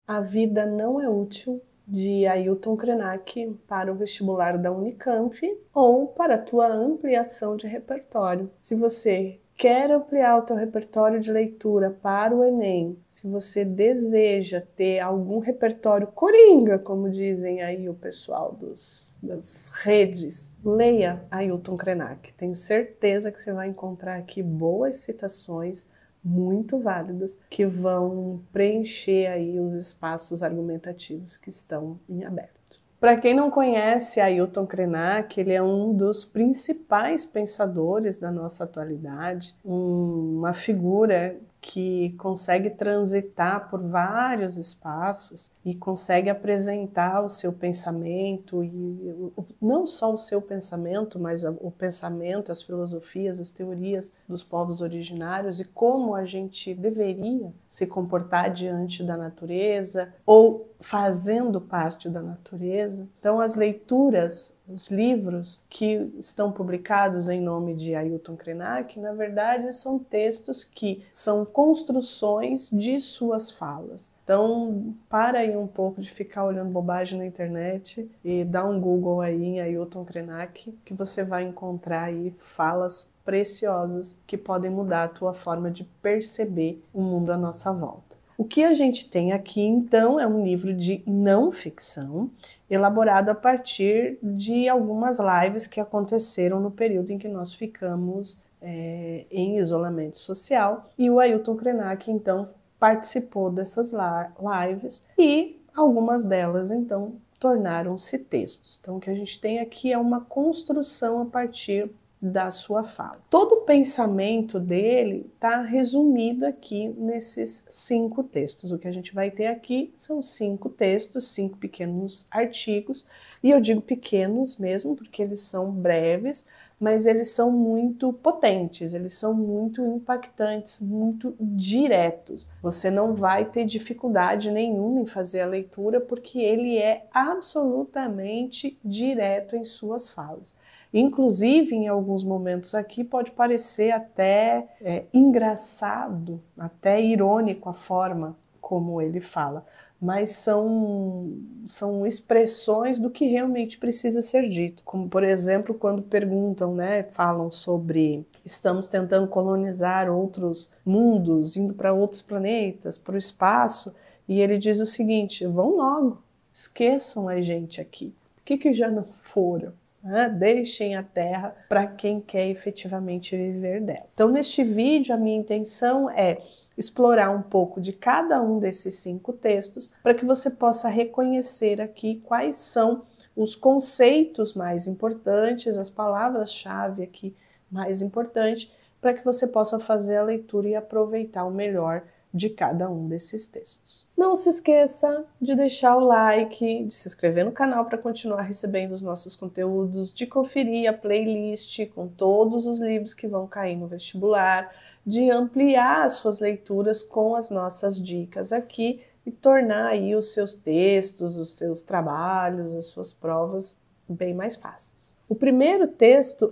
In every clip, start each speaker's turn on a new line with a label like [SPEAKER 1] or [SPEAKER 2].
[SPEAKER 1] A Vida Não é Útil, de Ailton Krenak, para o vestibular da Unicamp ou para a tua ampliação de repertório. Se você quer ampliar o teu repertório de leitura para o Enem, se você deseja ter algum repertório coringa, como dizem aí o pessoal das redes, leia Ailton Krenak. Tenho certeza que você vai encontrar aqui boas citações muito válidas que vão preencher aí os espaços argumentativos que estão em aberto. Para quem não conhece Ailton Krenak, ele é um dos principais pensadores da nossa atualidade, uma figura que consegue transitar por vários espaços e consegue apresentar o seu pensamento, e não só o seu pensamento, mas o pensamento, as filosofias, as teorias dos povos originários e como a gente deveria se comportar diante da natureza ou fazendo parte da natureza. Então, as leituras, os livros que estão publicados em nome de Ailton Krenak, na verdade, são textos que são construções de suas falas. Então, para aí um pouco de ficar olhando bobagem na internet e dá um Google aí em Ailton Krenak, que você vai encontrar aí falas preciosas que podem mudar a tua forma de perceber o mundo à nossa volta. O que a gente tem aqui, então, é um livro de não ficção, elaborado a partir de algumas lives que aconteceram no período em que nós ficamos em isolamento social, e o Ailton Krenak, então, participou dessas lives e algumas delas, então, tornaram-se textos. Então, o que a gente tem aqui é uma construção a partir da sua fala. Todo o pensamento dele está resumido aqui nesses 5 textos. O que a gente vai ter aqui são 5 textos, 5 pequenos artigos, e eu digo pequenos mesmo porque eles são breves, mas eles são muito potentes, eles são muito impactantes, muito diretos. Você não vai ter dificuldade nenhuma em fazer a leitura porque ele é absolutamente direto em suas falas. Inclusive, em alguns momentos aqui, pode parecer até engraçado, até irônico a forma como ele fala, mas são expressões do que realmente precisa ser dito. Como, por exemplo, quando perguntam, falam sobre estamos tentando colonizar outros mundos, indo para outros planetas, para o espaço, e ele diz o seguinte: vão logo, esqueçam a gente aqui. Por que já não foram? Deixem a Terra para quem quer efetivamente viver dela. Então, neste vídeo, a minha intenção é explorar um pouco de cada um desses 5 textos para que você possa reconhecer aqui quais são os conceitos mais importantes, as palavras-chave aqui mais importantes, para que você possa fazer a leitura e aproveitar o melhor de cada um desses textos. Não se esqueça de deixar o like, de se inscrever no canal para continuar recebendo os nossos conteúdos, de conferir a playlist com todos os livros que vão cair no vestibular, de ampliar as suas leituras com as nossas dicas aqui e tornar aí os seus textos, os seus trabalhos, as suas provas bem mais fáceis. O primeiro texto,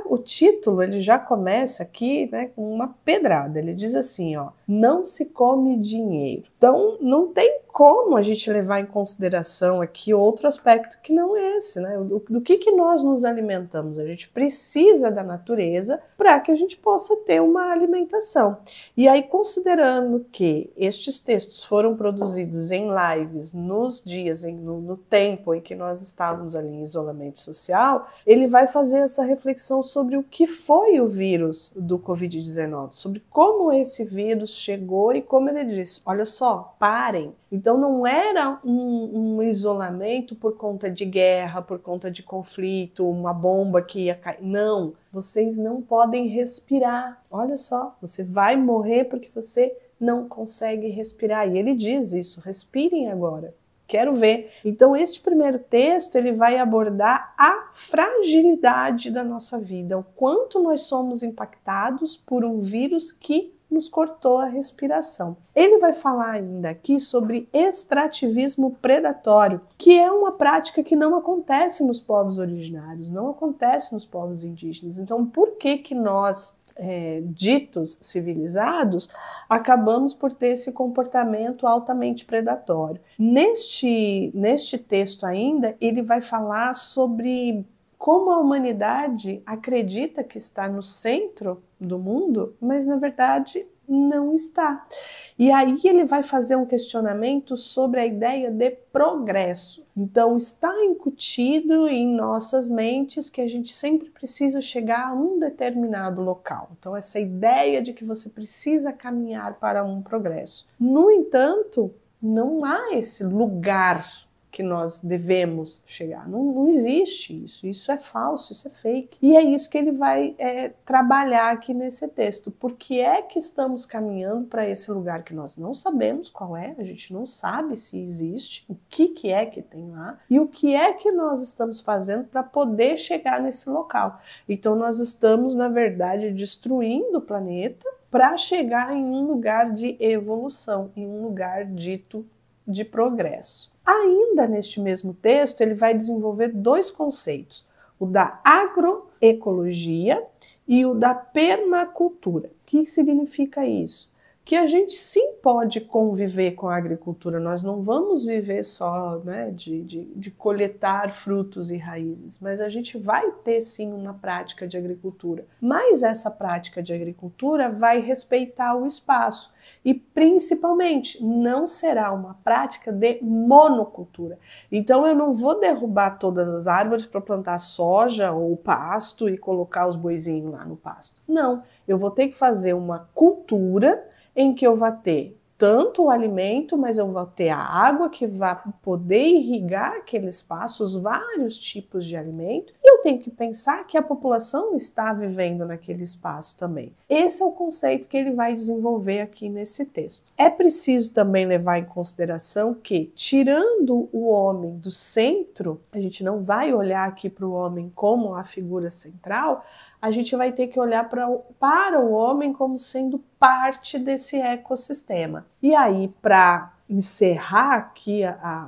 [SPEAKER 1] o título, ele já começa aqui, com uma pedrada. Ele diz assim, não se come dinheiro. Então, não tem como a gente levar em consideração aqui outro aspecto que não é esse, Do que nós nos alimentamos? A gente precisa da natureza para que a gente possa ter uma alimentação. E aí, considerando que estes textos foram produzidos em lives nos dias, no tempo em que nós estávamos ali em isolamento social, ele vai fazer essa reflexão sobre o que foi o vírus do Covid-19, sobre como esse vírus chegou e como ele disse, olha só, parem. Então não era um isolamento por conta de guerra, por conta de conflito, uma bomba que ia cair. Não, vocês não podem respirar. Olha só, você vai morrer porque você não consegue respirar. E ele diz isso, respirem agora. Quero ver. Então, este primeiro texto, ele vai abordar a fragilidade da nossa vida, o quanto nós somos impactados por um vírus que nos cortou a respiração. Ele vai falar ainda aqui sobre extrativismo predatório, que é uma prática que não acontece nos povos originários, não acontece nos povos indígenas. Então, por que nós ditos civilizados, acabamos por ter esse comportamento altamente predatório. Neste texto ainda, ele vai falar sobre como a humanidade acredita que está no centro do mundo, mas na verdade não está. E aí ele vai fazer um questionamento sobre a ideia de progresso. Então está incutido em nossas mentes que a gente sempre precisa chegar a um determinado local. Então essa ideia de que você precisa caminhar para um progresso. No entanto, não há esse lugar que nós devemos chegar. Não existe isso. Isso é falso, isso é fake. E é isso que ele vai trabalhar aqui nesse texto. Por que é que estamos caminhando para esse lugar que nós não sabemos qual é, a gente não sabe se existe, o que é que tem lá, e o que é que nós estamos fazendo para poder chegar nesse local. Então nós estamos, na verdade, destruindo o planeta para chegar em um lugar de evolução, em um lugar dito de progresso. Ainda neste mesmo texto, ele vai desenvolver dois conceitos, o da agroecologia e o da permacultura. O que significa isso? Que a gente sim pode conviver com a agricultura, nós não vamos viver só, né, de coletar frutos e raízes, mas a gente vai ter sim uma prática de agricultura. Mas essa prática de agricultura vai respeitar o espaço. E principalmente não será uma prática de monocultura. Então eu não vou derrubar todas as árvores para plantar soja ou pasto e colocar os boizinhos lá no pasto. Não, eu vou ter que fazer uma cultura em que eu vou ter tanto o alimento, mas eu vou ter a água que vai poder irrigar aquele espaço, os vários tipos de alimento, e eu tenho que pensar que a população está vivendo naquele espaço também. Esse é o conceito que ele vai desenvolver aqui nesse texto. É preciso também levar em consideração que, tirando o homem do centro, a gente não vai olhar aqui para o homem como a figura central, a gente vai ter que olhar para o homem como sendo parte desse ecossistema. E aí, para encerrar aqui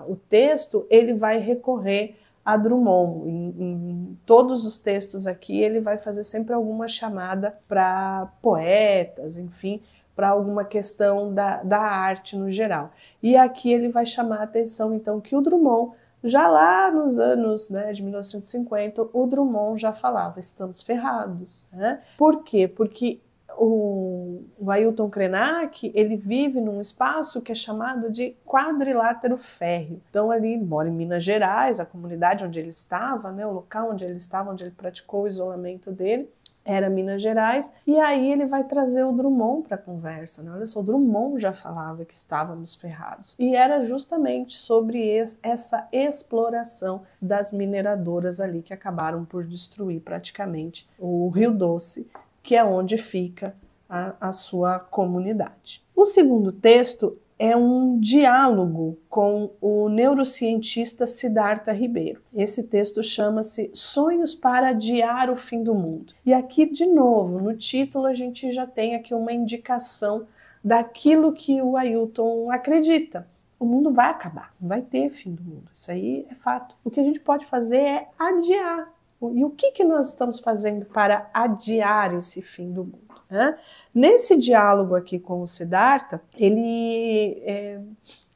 [SPEAKER 1] o texto, ele vai recorrer a Drummond. Em todos os textos aqui, ele vai fazer sempre alguma chamada para poetas, enfim, para alguma questão da arte no geral. E aqui ele vai chamar a atenção, então, que o Drummond, já lá nos anos, né, de 1950, o Drummond já falava, estamos ferrados. Né? Por quê? Porque o Ailton Krenak, ele vive num espaço que é chamado de quadrilátero férreo. Então ali ele mora em Minas Gerais, a comunidade onde ele estava, né, o local onde ele estava, onde ele praticou o isolamento dele, era Minas Gerais, e aí ele vai trazer o Drummond para a conversa, né? Olha só, o Drummond já falava que estávamos ferrados, e era justamente sobre essa exploração das mineradoras ali que acabaram por destruir praticamente o Rio Doce, que é onde fica a sua comunidade. O segundo texto é um diálogo com o neurocientista Siddhartha Ribeiro. Esse texto chama-se Sonhos para Adiar o Fim do Mundo. E aqui, de novo, no título a gente já tem aqui uma indicação daquilo que o Ailton acredita. O mundo vai acabar, não vai ter fim do mundo. Isso aí é fato. O que a gente pode fazer é adiar. E o que nós estamos fazendo para adiar esse fim do mundo? Nesse diálogo aqui com o Siddhartha, ele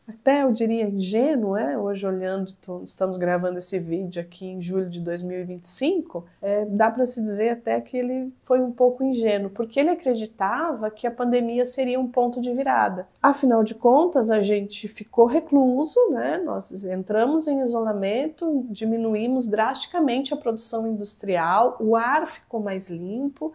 [SPEAKER 1] até eu diria ingênuo, hoje olhando, estamos gravando esse vídeo aqui em julho de 2025, dá para se dizer até que ele foi um pouco ingênuo, porque ele acreditava que a pandemia seria um ponto de virada. Afinal de contas, a gente ficou recluso, né? Nós entramos em isolamento, diminuímos drasticamente a produção industrial, o ar ficou mais limpo,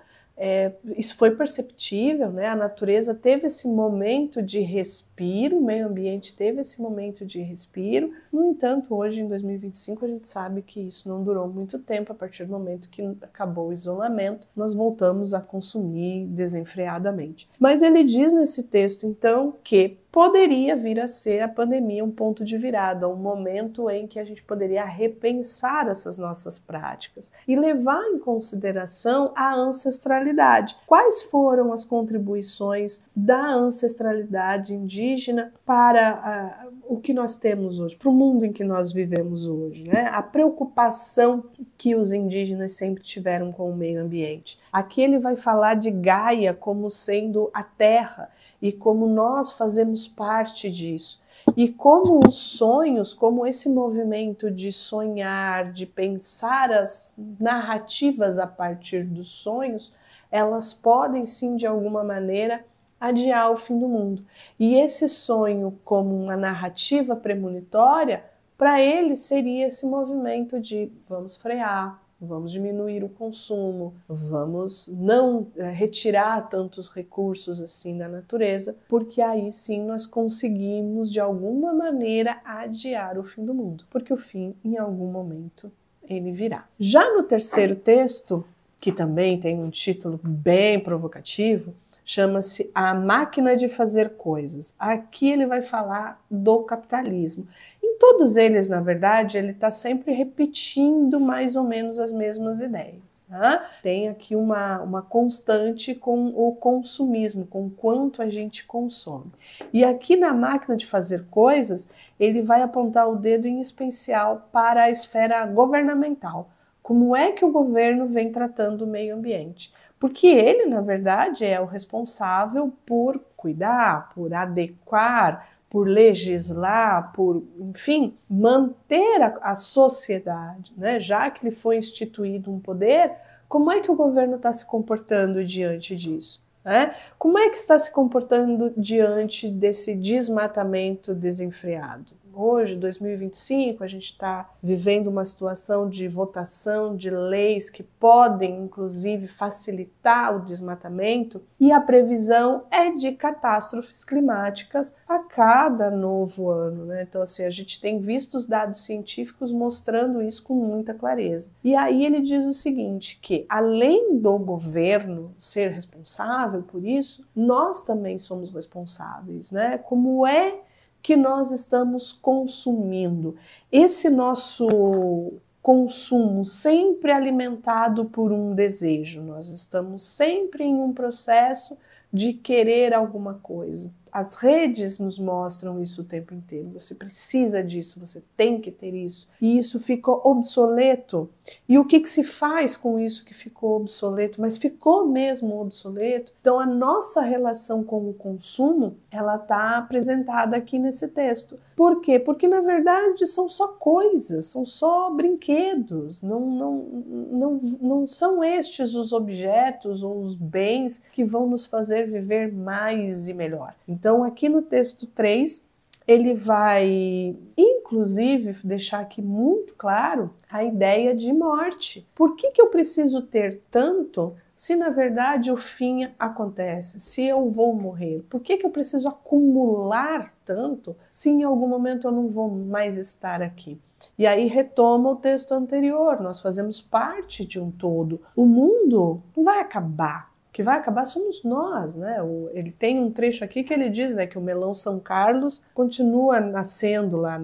[SPEAKER 1] isso foi perceptível, né? A natureza teve esse momento de respiro, o meio ambiente teve esse momento de respiro. No entanto, hoje, em 2025, a gente sabe que isso não durou muito tempo. A partir do momento que acabou o isolamento, nós voltamos a consumir desenfreadamente. Mas ele diz nesse texto, então, que poderia vir a ser a pandemia um ponto de virada, um momento em que a gente poderia repensar essas nossas práticas e levar em consideração a ancestralidade. Quais foram as contribuições da ancestralidade indígena para o que nós temos hoje, para o mundo em que nós vivemos hoje, né? A preocupação que os indígenas sempre tiveram com o meio ambiente. Aqui ele vai falar de Gaia como sendo a terra e como nós fazemos parte disso. E como os sonhos, como esse movimento de sonhar, de pensar as narrativas a partir dos sonhos, elas podem sim, de alguma maneira, adiar o fim do mundo. E esse sonho como uma narrativa premonitória, para ele seria esse movimento de vamos frear, vamos diminuir o consumo, vamos não retirar tantos recursos assim da natureza, porque aí sim nós conseguimos de alguma maneira adiar o fim do mundo, porque o fim em algum momento ele virá. Já no terceiro texto, que também tem um título bem provocativo, chama-se A Máquina de Fazer Coisas. Aqui ele vai falar do capitalismo. Em todos eles, na verdade, ele está sempre repetindo mais ou menos as mesmas ideias. Né? Tem aqui uma constante com o consumismo, com o quanto a gente consome. E aqui na Máquina de Fazer Coisas, ele vai apontar o dedo em especial para a esfera governamental. Como é que o governo vem tratando o meio ambiente? Porque ele, na verdade, é o responsável por cuidar, por adequar, por legislar, por, enfim, manter a sociedade, né? Já que ele foi instituído um poder, como é que o governo está se comportando diante disso? Né? Como é que está se comportando diante desse desmatamento desenfreado? Hoje, 2025, a gente está vivendo uma situação de votação de leis que podem, inclusive, facilitar o desmatamento, e a previsão é de catástrofes climáticas a cada novo ano, né? Então, assim, a gente tem visto os dados científicos mostrando isso com muita clareza. E aí ele diz o seguinte, que além do governo ser responsável por isso, nós também somos responsáveis, né? Como é que nós estamos consumindo? Esse nosso consumo sempre alimentado por um desejo, nós estamos sempre em um processo de querer alguma coisa. As redes nos mostram isso o tempo inteiro. Você precisa disso, você tem que ter isso. E isso ficou obsoleto. E o que se faz com isso que ficou obsoleto? Mas ficou mesmo obsoleto? Então, a nossa relação com o consumo, ela está apresentada aqui nesse texto. Por quê? Porque, na verdade, são só coisas, são só brinquedos. Não são estes os objetos ou os bens que vão nos fazer viver mais e melhor. Então, aqui no texto 3, ele vai, inclusive, deixar aqui muito claro a ideia de morte. Por que eu preciso ter tanto se, na verdade, o fim acontece? Se eu vou morrer? Por que eu preciso acumular tanto se em algum momento eu não vou mais estar aqui? E aí retoma o texto anterior, nós fazemos parte de um todo. O mundo não vai acabar. O que vai acabar somos nós, né? Ele tem um trecho aqui que ele diz, né, que o melão São Carlos continua nascendo lá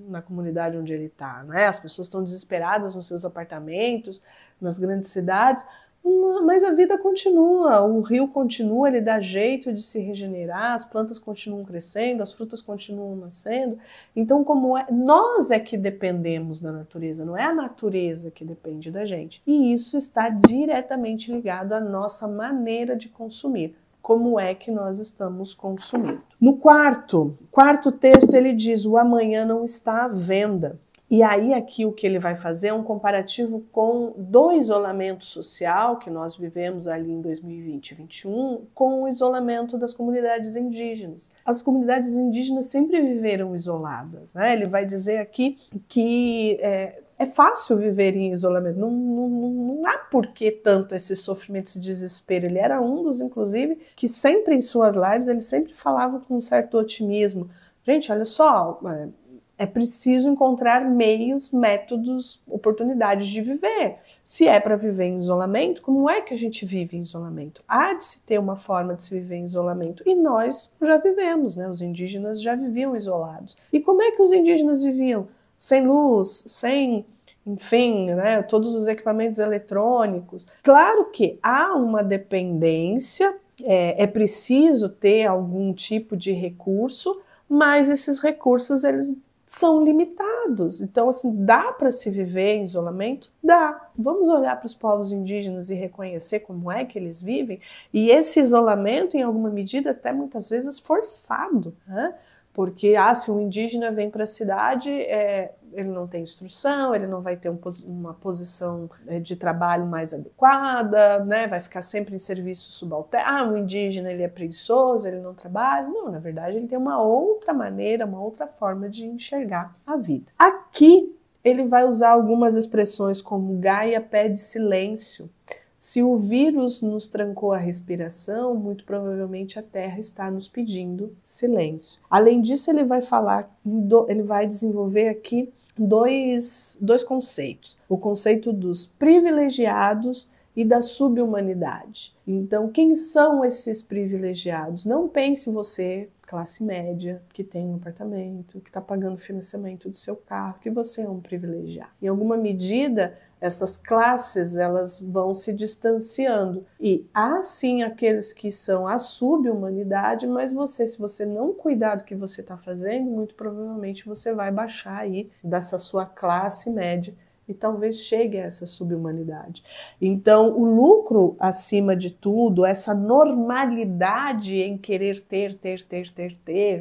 [SPEAKER 1] na comunidade onde ele está, né? As pessoas estão desesperadas nos seus apartamentos, nas grandes cidades, mas a vida continua, o rio continua, ele dá jeito de se regenerar, as plantas continuam crescendo, as frutas continuam nascendo. Então, nós é que dependemos da natureza, não é a natureza que depende da gente. E isso está diretamente ligado à nossa maneira de consumir. Como é que nós estamos consumindo? No quarto texto, ele diz: o amanhã não está à venda. E aí aqui o que ele vai fazer é um comparativo do isolamento social que nós vivemos ali em 2020 e 2021 com o isolamento das comunidades indígenas. As comunidades indígenas sempre viveram isoladas, né? Ele vai dizer aqui que é fácil viver em isolamento, não há por que tanto esse sofrimento, esse desespero. Ele era um dos, inclusive, que sempre em suas lives, ele sempre falava com um certo otimismo. Gente, olha só, é preciso encontrar meios, métodos, oportunidades de viver. Se é para viver em isolamento, como é que a gente vive em isolamento? Há de se ter uma forma de se viver em isolamento. E nós já vivemos, né? Os indígenas já viviam isolados. E como é que os indígenas viviam? Sem luz, sem, enfim, né? Todos os equipamentos eletrônicos. Claro que há uma dependência, é preciso ter algum tipo de recurso, mas esses recursos, eles são limitados. Então, assim, dá para se viver em isolamento? Dá. Vamos olhar para os povos indígenas e reconhecer como é que eles vivem, e esse isolamento, em alguma medida, até muitas vezes forçado, né? Porque, se um indígena vem para a cidade, ele não tem instrução, ele não vai ter uma posição de trabalho mais adequada, né? Vai ficar sempre em serviço subalterno. O indígena, ele é preguiçoso, ele não trabalha. Não, na verdade, ele tem uma outra maneira, uma outra forma de enxergar a vida. Aqui, ele vai usar algumas expressões como Gaia pede silêncio. Se o vírus nos trancou a respiração, muito provavelmente a Terra está nos pedindo silêncio. Além disso, ele vai desenvolver aqui dois conceitos. O conceito dos privilegiados e da subhumanidade. Então, quem são esses privilegiados? Não pense você, classe média, que tem um apartamento, que está pagando o financiamento do seu carro, que você é um privilegiado. Em alguma medida, essas classes, elas vão se distanciando. E há sim aqueles que são a subhumanidade, mas se você não cuidar do que você está fazendo, muito provavelmente você vai baixar aí dessa sua classe média e talvez chegue a essa subhumanidade. Então, o lucro, acima de tudo, essa normalidade em querer ter,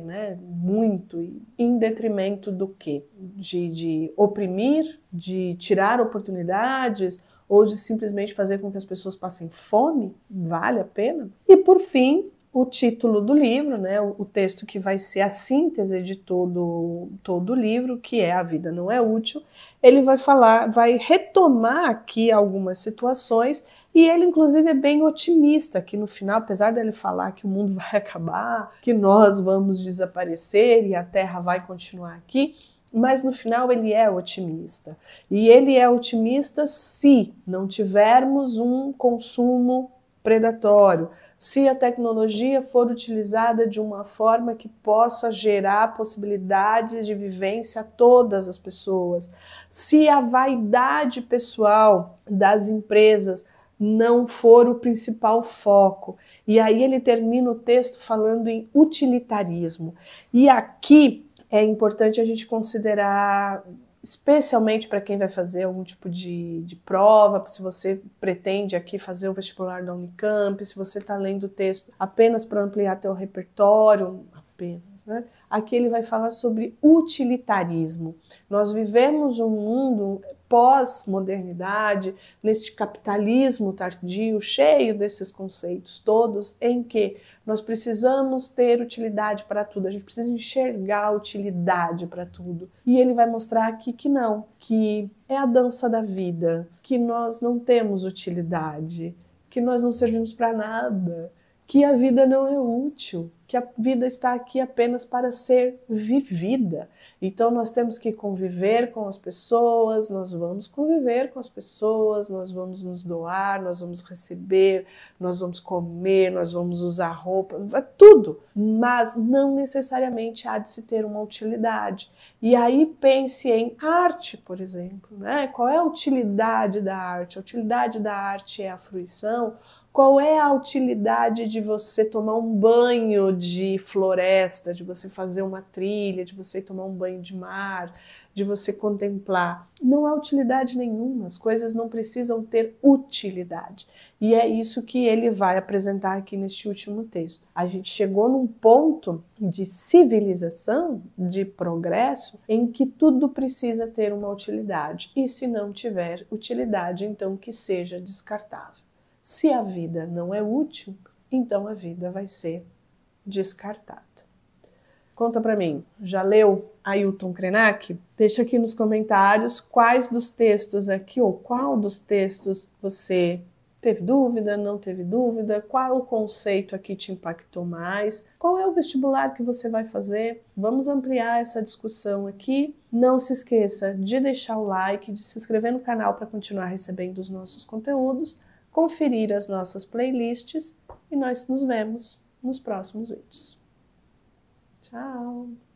[SPEAKER 1] né, muito, em detrimento do quê? De oprimir, de tirar oportunidades, ou de simplesmente fazer com que as pessoas passem fome, vale a pena? E, por fim, o título do livro, né, o texto que vai ser a síntese de todo o livro, que é A Vida Não É Útil, ele vai retomar aqui algumas situações, e ele inclusive é bem otimista, que no final, apesar dele falar que o mundo vai acabar, que nós vamos desaparecer e a Terra vai continuar aqui, mas no final ele é otimista. E ele é otimista se não tivermos um consumo predatório, se a tecnologia for utilizada de uma forma que possa gerar possibilidades de vivência a todas as pessoas, se a vaidade pessoal das empresas não for o principal foco. E aí ele termina o texto falando em utilitarismo. E aqui é importante a gente considerar, especialmente para quem vai fazer algum tipo de prova, se você pretende aqui fazer o vestibular da Unicamp, se você está lendo o texto apenas para ampliar teu repertório, né? Aqui ele vai falar sobre utilitarismo. Nós vivemos um mundo pós-modernidade, neste capitalismo tardio, cheio desses conceitos todos, em que nós precisamos ter utilidade para tudo, a gente precisa enxergar utilidade para tudo. E ele vai mostrar aqui que não, que é a dança da vida, que nós não temos utilidade, que nós não servimos para nada, que a vida não é útil, que a vida está aqui apenas para ser vivida. Então nós temos que conviver com as pessoas, nós vamos conviver com as pessoas, nós vamos nos doar, nós vamos receber, nós vamos comer, nós vamos usar roupa, tudo, mas não necessariamente há de se ter uma utilidade. E aí pense em arte, por exemplo, né? Qual é a utilidade da arte? A utilidade da arte é a fruição. Qual é a utilidade de você tomar um banho de floresta, de você fazer uma trilha, de você tomar um banho de mar, de você contemplar? Não há utilidade nenhuma, as coisas não precisam ter utilidade. E é isso que ele vai apresentar aqui neste último texto. A gente chegou num ponto de civilização, de progresso, em que tudo precisa ter uma utilidade. E se não tiver utilidade, então que seja descartável. Se a vida não é útil, então a vida vai ser descartada. Conta pra mim, já leu Ailton Krenak? Deixa aqui nos comentários quais dos textos aqui, ou qual dos textos você teve dúvida, não teve dúvida, qual o conceito aqui te impactou mais, qual é o vestibular que você vai fazer. Vamos ampliar essa discussão aqui. Não se esqueça de deixar o like, de se inscrever no canal para continuar recebendo os nossos conteúdos, conferir as nossas playlists e nós nos vemos nos próximos vídeos. Tchau!